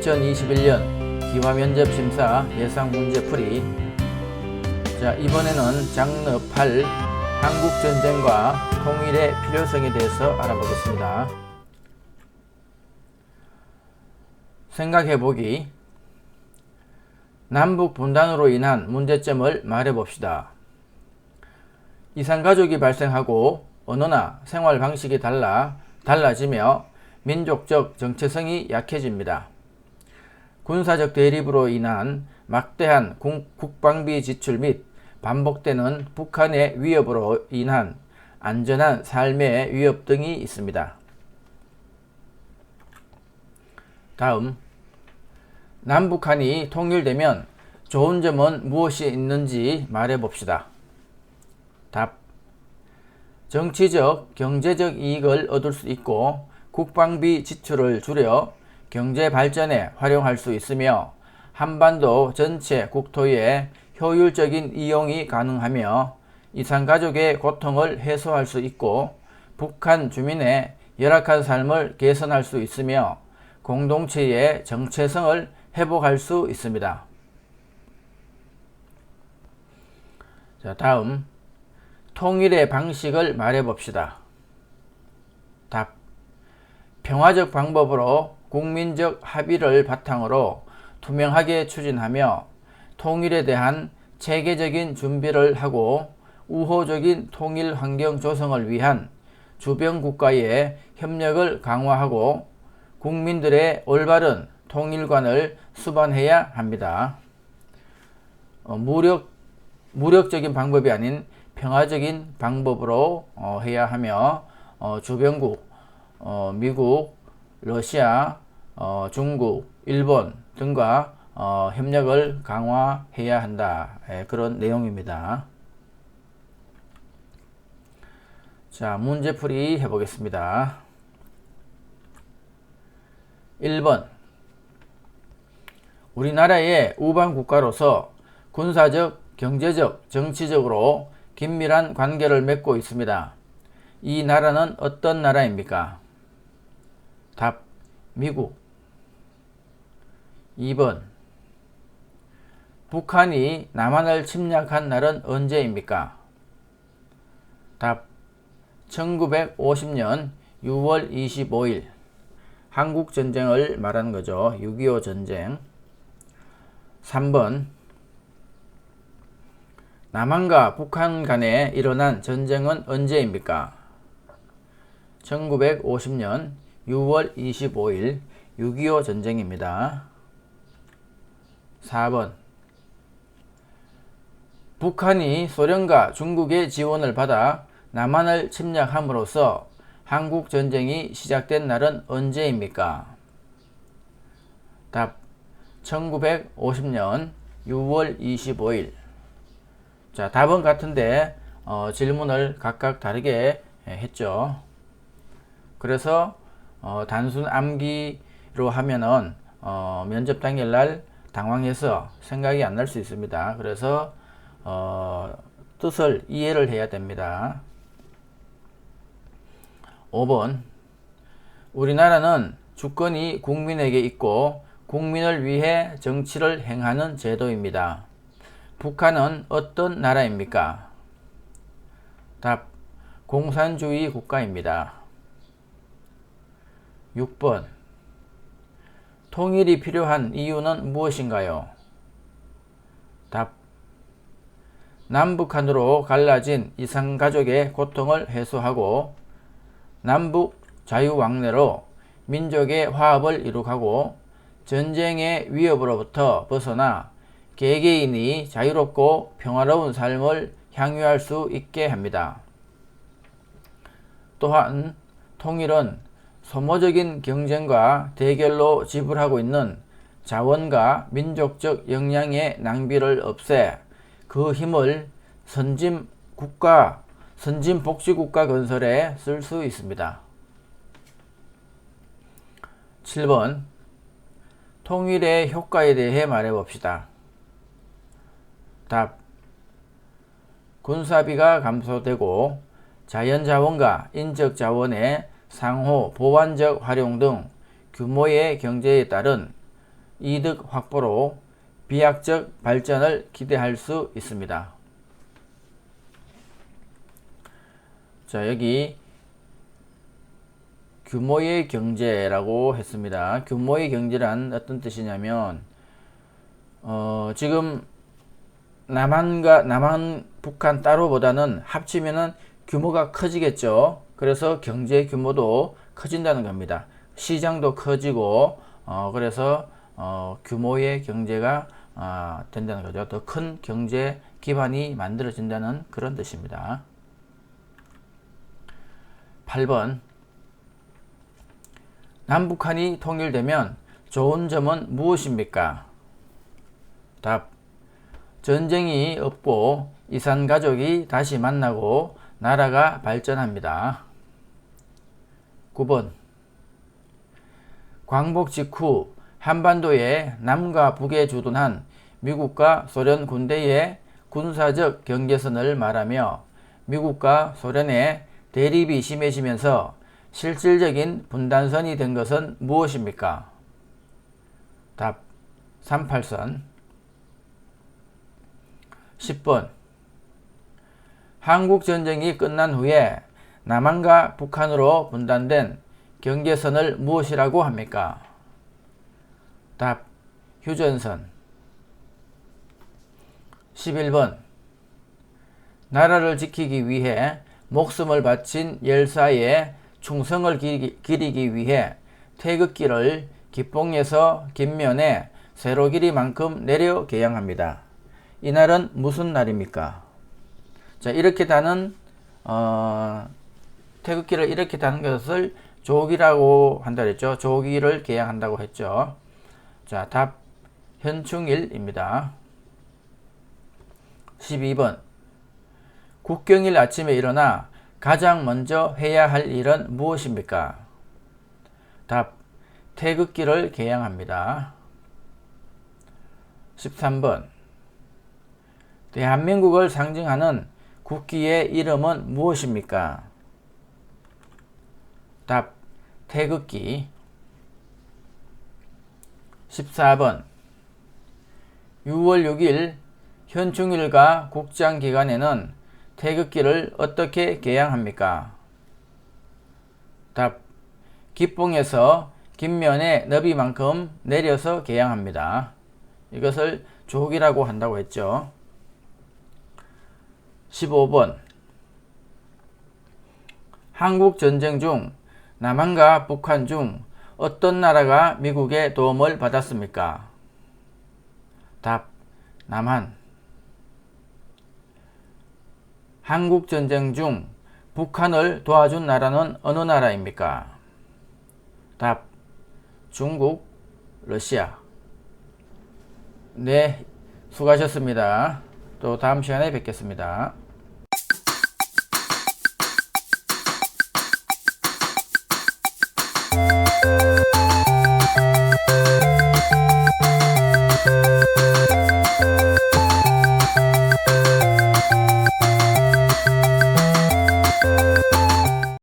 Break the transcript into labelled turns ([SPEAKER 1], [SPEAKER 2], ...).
[SPEAKER 1] 2021년 기화면접심사 예상문제풀이. 자, 이번에는 장르 8 한국전쟁과 통일의 필요성에 대해서 알아보겠습니다. 생각해보기. 남북 분단으로 인한 문제점을 말해봅시다. 이산가족이 발생하고 언어나 생활 방식이 달라지며 민족적 정체성이 약해집니다. 군사적 대립으로 인한 막대한 국방비 지출 및 반복되는 북한의 위협으로 인한 안전한 삶의 위협 등이 있습니다. 다음, 남북한이 통일되면 좋은 점은 무엇이 있는지 말해봅시다. 답. 정치적, 경제적 이익을 얻을 수 있고 국방비 지출을 줄여 경제 발전에 활용할 수 있으며 한반도 전체 국토의 효율적인 이용이 가능하며 이산가족의 고통을 해소할 수 있고 북한 주민의 열악한 삶을 개선할 수 있으며 공동체의 정체성을 회복할 수 있습니다. 자, 다음, 통일의 방식을 말해봅시다. 답. 평화적 방법으로 국민적 합의를 바탕으로 투명하게 추진하며 통일에 대한 체계적인 준비를 하고 우호적인 통일 환경 조성을 위한 주변 국가의 협력을 강화하고 국민들의 올바른 통일관을 수반해야 합니다. 무력적인 방법이 아닌 평화적인 방법으로 해야 하며 주변국 미국, 러시아, 중국, 일본 등과 협력을 강화해야 한다. 그런 내용입니다. 자, 문제풀이 해보겠습니다. 1번. 우리나라의 우방 국가로서 군사적, 경제적, 정치적으로 긴밀한 관계를 맺고 있습니다. 이 나라는 어떤 나라입니까? 답. 미국. 2번. 북한이 남한을 침략한 날은 언제입니까? 답. 1950년 6월 25일. 한국전쟁을 말하는 거죠. 6.25 전쟁. 3번. 남한과 북한 간에 일어난 전쟁은 언제입니까? 1950년 6월 25일 6.25 전쟁입니다. 4번. 북한이 소련과 중국의 지원을 받아 남한을 침략함으로써 한국전쟁이 시작된 날은 언제입니까? 답. 1950년 6월 25일. 자, 답은 같은데 질문을 각각 다르게 했죠. 그래서 단순 암기로 하면은 면접 당일날 당황해서 생각이 안 날 수 있습니다. 그래서 뜻을 이해를 해야 됩니다. 5번. 우리나라는 주권이 국민에게 있고 국민을 위해 정치를 행하는 제도입니다. 북한은 어떤 나라입니까? 답. 공산주의 국가입니다. 6번. 통일이 필요한 이유는 무엇인가요? 답. 남북한으로 갈라진 이산가족의 고통을 해소하고 남북 자유왕래로 민족의 화합을 이룩하고 전쟁의 위협으로부터 벗어나 개개인이 자유롭고 평화로운 삶을 향유할 수 있게 합니다. 또한 통일은 소모적인 경쟁과 대결로 지불하고 있는 자원과 민족적 역량의 낭비를 없애 그 힘을 선진복지국가 건설에 쓸 수 있습니다. 7번. 통일의 효과에 대해 말해봅시다. 답. 군사비가 감소되고 자연자원과 인적자원의 상호 보완적 활용 등 규모의 경제에 따른 이득 확보로 비약적 발전을 기대할 수 있습니다. 자, 여기 규모의 경제라고 했습니다. 규모의 경제란 어떤 뜻이냐면 지금 남한, 북한 따로보다는 합치면은 규모가 커지겠죠. 그래서 경제 규모도 커진다는 겁니다. 시장도 커지고 그래서 규모의 경제가 된다는 거죠. 더 큰 경제 기반이 만들어진다는 그런 뜻입니다. 8번 남북한이 통일되면 좋은 점은 무엇입니까? 답. 전쟁이 없고 이산가족이 다시 만나고 나라가 발전합니다. 9번 광복 직후 한반도에 남과 북에 주둔한 미국과 소련 군대의 군사적 경계선을 말하며 미국과 소련의 대립이 심해지면서 실질적인 분단선이 된 것은 무엇입니까? 답. 38선. 10번 한국전쟁이 끝난 후에 남한과 북한으로 분단된 경계선을 무엇이라고 합니까? 답. 휴전선. 11번 나라를 지키기 위해 목숨을 바친 열사의 충성을 기리기 위해 태극기를 기뽕에서 김면에 세로 길이만큼 내려 개양합니다. 이날은 무슨 날입니까? 자, 이렇게 다는 태극기를 이렇게 다는 것을 조기라고 한다 그랬죠. 조기를 개양한다고 했죠. 자, 답 현충일입니다. 12번 국경일 아침에 일어나 가장 먼저 해야 할 일은 무엇입니까? 답. 태극기를 개양합니다. 13번 대한민국을 상징하는 국기의 이름은 무엇입니까? 답. 태극기. 14번 6월 6일 현충일과 국장 기간에는 태극기를 어떻게 개양합니까? 답. 기뽕에서 김면의 너비만큼 내려서 개양합니다. 이것을 조기라고 한다고 했죠. 15번 한국전쟁 중 남한과 북한 중 어떤 나라가 미국의 도움을 받았습니까? 답. 남한. 한국전쟁 중 북한을 도와준 나라는 어느 나라입니까? 답. 중국, 러시아. 네, 수고하셨습니다. 또 다음 시간에 뵙겠습니다.